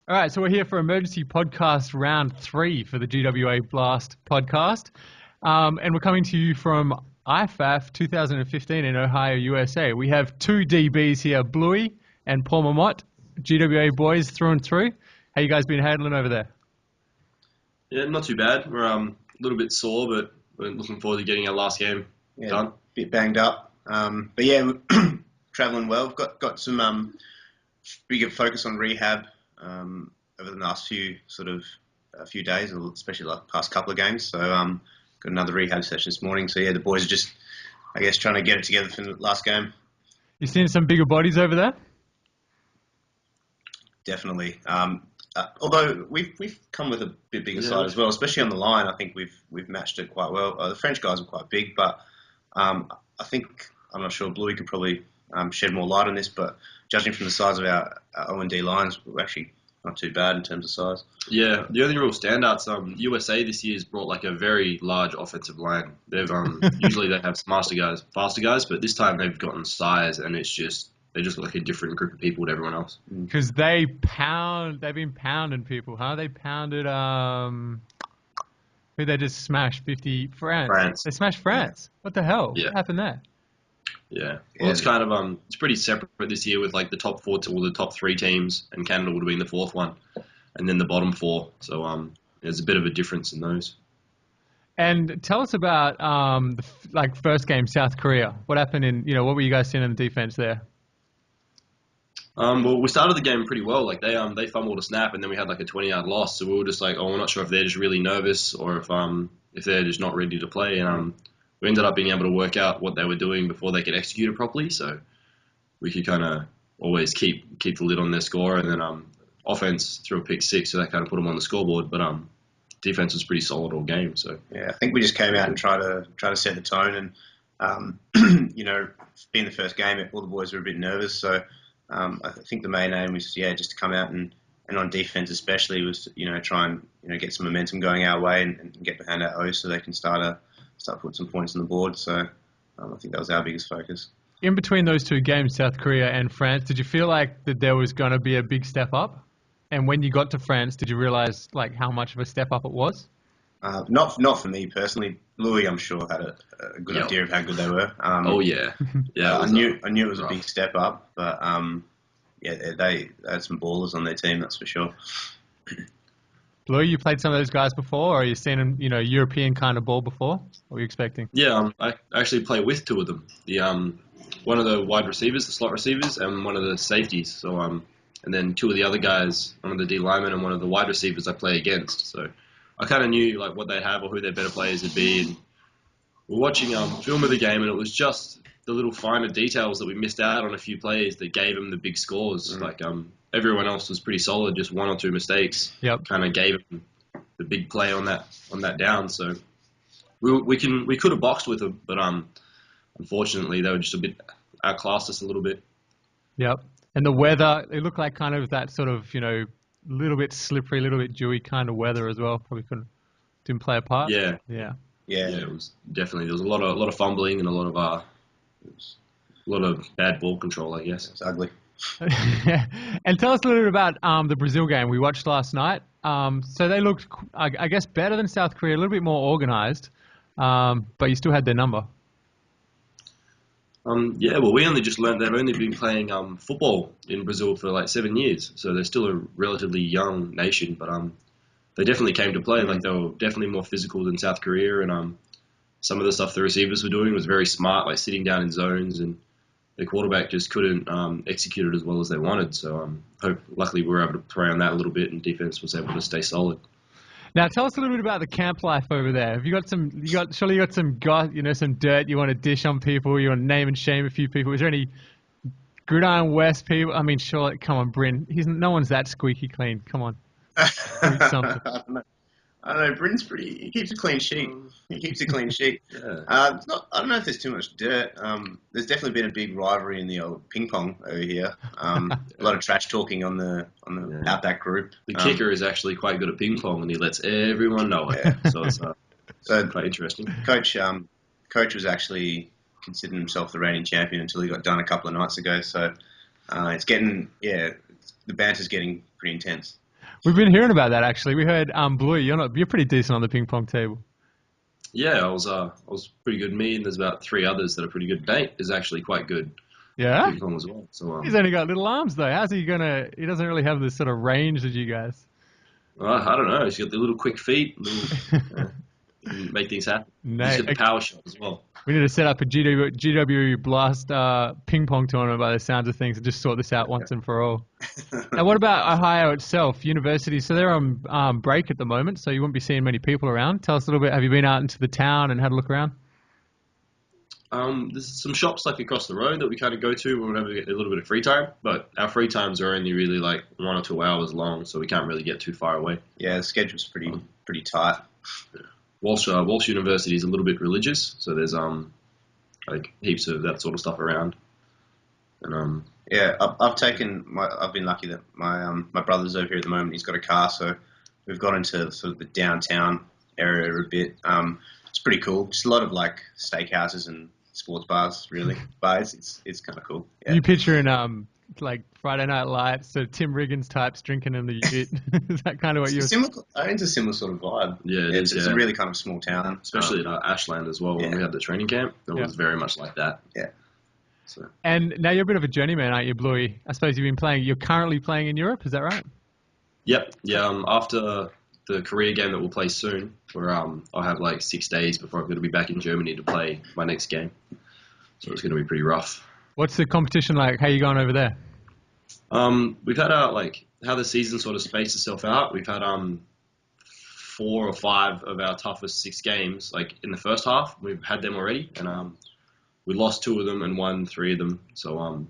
All right, so we're here for emergency podcast round 3 for the GWA Blast podcast. And we're coming to you from IFAF 2015 in Ohio, USA. We have two DBs here, Bluey and Paul Mamotte, GWA boys through and through. How you guys been handling over there? Yeah, not too bad. We're a little bit sore, but we're looking forward to getting our last game done. A bit banged up. But yeah, we're travelling well. We've got some bigger focus on rehab over the last few days, especially like the past couple of games. So got another rehab session this morning. So yeah, the boys are just, I guess, trying to get it together for the last game. You seeing some bigger bodies over there? Definitely. Although we've come with a bit bigger side as well, especially on the line. I think we've matched it quite well. The French guys are quite big, but I think, I'm not sure, Bluey could probably shed more light on this, but judging from the size of our O&D lines, we're actually not too bad in terms of size. Yeah, the only real standouts, USA this year has brought like a very large offensive line. They've usually they have faster guys, but this time they've gotten size, and they just look like a different group of people to everyone else. Because they've been pounding people, huh? They pounded who they just smashed 50 France. They smashed France. Yeah. What the hell? Yeah. What happened there? Yeah. Well, it's kind of it's pretty separate this year with like the top 4 to all the top 3 teams, and Canada would have been the 4th one, and then the bottom 4. So there's a bit of a difference in those. And tell us about first game, South Korea. What happened what were you guys seeing in the defense there? Well, we started the game pretty well. Like they fumbled a snap, and then we had like a 20-yard loss. So we were just like, we're not sure if they're just really nervous or if they're just not ready to play. And we ended up being able to work out what they were doing before they could execute it properly. So we could kind of always keep the lid on their score. And then offense threw a pick 6, so that kind of put them on the scoreboard. But defense was pretty solid all game. So yeah, I think we just came out and try to set the tone. And being the first game, all the boys were a bit nervous. So I think the main aim was just to come out and on defense especially was to, try and get some momentum going our way and get behind our O's so they can start putting some points on the board. So I think that was our biggest focus. In between those two games, South Korea and France, did you feel like that there was going to be a big step up? And when you got to France, did you realize like how much of a step up it was? Not for me personally. Louis, I'm sure, had a good idea of how good they were. Yeah. I knew it was a big step up, but they had some ballers on their team, that's for sure. Bluey, you played some of those guys before, or are you seen them, European kind of ball before? What were you expecting? Yeah, I actually play with 2 of them. The one of the wide receivers, the slot receivers, and one of the safeties. So and then 2 of the other guys, one of the D linemen and one of the wide receivers I play against. So I kind of knew like what they'd have or who their better players would be. And we're watching film of the game, and it was just the little finer details that we missed out on a few plays that gave them the big scores. Like everyone else was pretty solid, just 1 or 2 mistakes. Yep. Kind of gave them the big play on that down. So we could have boxed with them, but unfortunately they were just a bit outclassed us a little bit. Yep. And the weather, it looked like kind of that sort of little bit slippery, little bit dewy kind of weather as well. Probably didn't play a part. Yeah. It was definitely, there was a lot of fumbling and a lot of bad ball control, I guess. It's ugly. And tell us a little bit about the Brazil game we watched last night. So they looked, I guess, better than South Korea, a little bit more organised, but you still had their number. Well, we only just learned they've only been playing football in Brazil for like 7 years, so they're still a relatively young nation, but they definitely came to play. Like they were definitely more physical than South Korea, and some of the stuff the receivers were doing was very smart, like sitting down in zones, and the quarterback just couldn't execute it as well as they wanted. So luckily we were able to prey on that a little bit, and defense was able to stay solid. Now tell us a little bit about the camp life over there. Have surely you got some some dirt you want to dish on people, you want to name and shame a few people. Is there any Gridiron West people? I mean, sure, come on, Bryn. No one's that squeaky clean. Come on. I don't know. Bryn's he keeps a clean sheet. Yeah. I don't know if there's too much dirt. There's definitely been a big rivalry in the old ping pong over here. A lot of trash talking on the Outback group. The kicker is actually quite good at ping pong, and he lets everyone know it. Yeah. So it's quite interesting. Coach was actually considering himself the reigning champion until he got done a couple of nights ago. So it's getting the banter's getting pretty intense. We've been hearing about that actually. We heard Bluey, you're pretty decent on the ping pong table. Yeah, I was pretty good. Me and there's about 3 others that are pretty good. Nate is actually quite good Yeah? at ping pong as well. So He's only got little arms though. How's he gonna? He doesn't really have the sort of range as you guys. I don't know. He's got the little quick feet, make things happen. He's got the power shot as well. We need to set up a GW Blast ping pong tournament by the sounds of things and just sort this out once and for all. Now, what about Ohio itself, university? So they're on break at the moment, so you won't be seeing many people around. Tell us a little bit. Have you been out into the town and had a look around? There's some shops like across the road that we kind of go to when we have a little bit of free time, but our free times are only really like 1 or 2 hours long, so we can't really get too far away. Yeah, the schedule's pretty tight. Walsh University is a little bit religious, so there's like heaps of that sort of stuff around. And yeah, I've been lucky that my brother's over here at the moment. He's got a car, so we've got into sort of the downtown area a bit. It's pretty cool. Just a lot of like steakhouses and sports bars, really. But it's kind of cool. Yeah. You picturing like Friday Night Lights, so Tim Riggins types drinking in the ute. Is that kind of what you're? I think it's a similar sort of vibe. Yeah, it's a really kind of small town, especially at Ashland as well. When we had the training camp, it was very much like that. Yeah. So. And now you're a bit of a journeyman, aren't you, Bluey? I suppose you've been playing. You're currently playing in Europe, is that right? Yep. Yeah. After the career game that we'll play soon, where I'll have like 6 days before I'm going to be back in Germany to play my next game. So it's going to be pretty rough. What's the competition like? How are you going over there? We've had like how the season sort of spaced itself out. We've had 4 or 5 of our toughest 6 games like in the first half. We've had them already, and we lost 2 of them and won 3 of them. So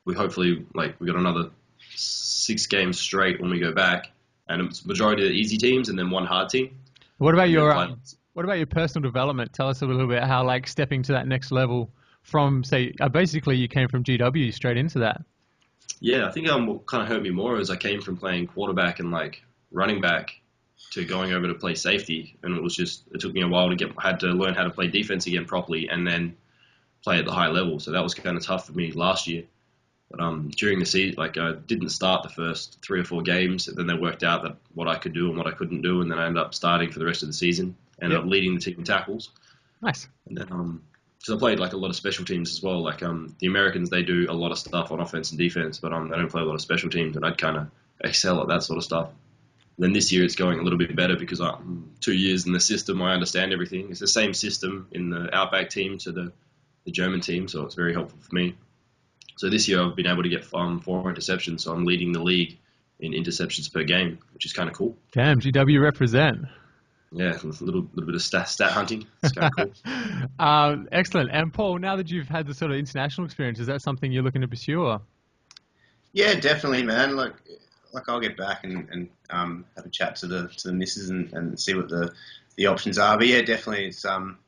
we hopefully we got another 6 games straight when we go back, and it's majority of the easy teams and then 1 hard team. What about your personal development? Tell us a little bit how like stepping to that next level from say basically you came from GW straight into that. Yeah, I think what kind of hurt me more is I came from playing quarterback and like running back to going over to play safety, and it took me a while had to learn how to play defense again properly and then play at the high level. So that was kind of tough for me last year. But during the season, I didn't start the first 3 or 4 games, and then they worked out that what I could do and what I couldn't do, and then I ended up starting for the rest of the season, ended up leading the team in tackles. Nice. And then so I played like a lot of special teams as well. Like the Americans, they do a lot of stuff on offense and defense, but they don't play a lot of special teams, and I'd kind of excel at that sort of stuff. And then this year it's going a little bit better because I'm 2 years in the system. I understand everything. It's the same system in the Outback team to the German team, so it's very helpful for me. So this year I've been able to get 4 interceptions, so I'm leading the league in interceptions per game, which is kind of cool. Damn, GW represent. Yeah, a little bit of stat hunting. It's kind of cool. Excellent. And Paul, now that you've had the sort of international experience, is that something you're looking to pursue? Or? Yeah, definitely, man. Like I'll get back and have a chat to the missus and see what the options are. But yeah, definitely, it's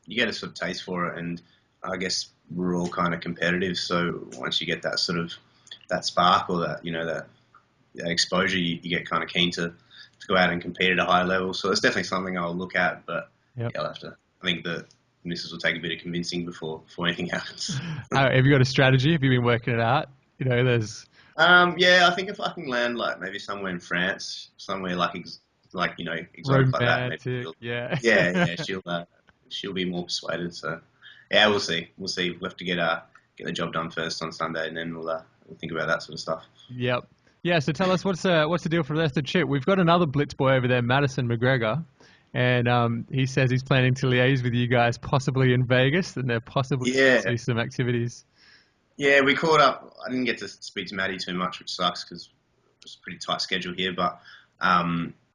you get a sort of taste for it, and I guess we're all kind of competitive. So once you get that sort of that spark or that that exposure, you get kind of keen to go out and compete at a high level. So it's definitely something I'll look at, but I'll have to. I think the missus will take a bit of convincing before anything happens. Have you got a strategy? Have you been working it out? There's. Yeah, I think if I can land like maybe somewhere in France, somewhere exotic like that. Maybe she'll be more persuaded. So yeah, we'll see. We'll have to get the job done first on Sunday, and then we'll think about that sort of stuff. Yep. Yeah, so tell us what's the deal for the rest of the trip? We've got another blitz boy over there, Madison McGregor, and he says he's planning to liaise with you guys possibly in Vegas, and there possibly be some activities. Yeah, we caught up. I didn't get to speak to Maddie too much, which sucks because it's a pretty tight schedule here. But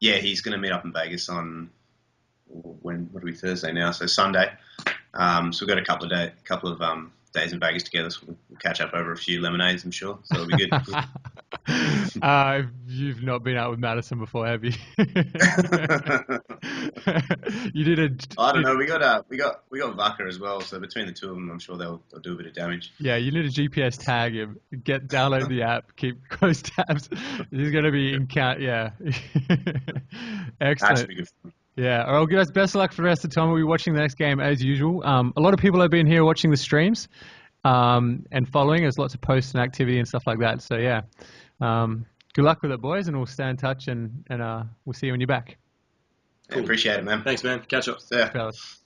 he's going to meet up in Vegas on Thursday now, so Sunday. So we've got a couple of days in Vegas together, so we'll catch up over a few lemonades, I'm sure. So it'll be good. You've not been out with Madison before, have you? You did I don't know. We got Vaca as well, so between the two of them, I'm sure they'll do a bit of damage. Yeah, you need a GPS tag him. Download the app, keep close tabs. He's going to be in count. Yeah, excellent. That should be good fun. Yeah, all right, guys, best of luck for the rest of the time. We'll be watching the next game as usual. A lot of people have been here watching the streams and following. There's lots of posts and activity and stuff like that. So, yeah, Good luck with it, boys, and we'll stay in touch and we'll see you when you're back. Cool. Appreciate it, man. Thanks, man. Catch up. Yeah. Fellas.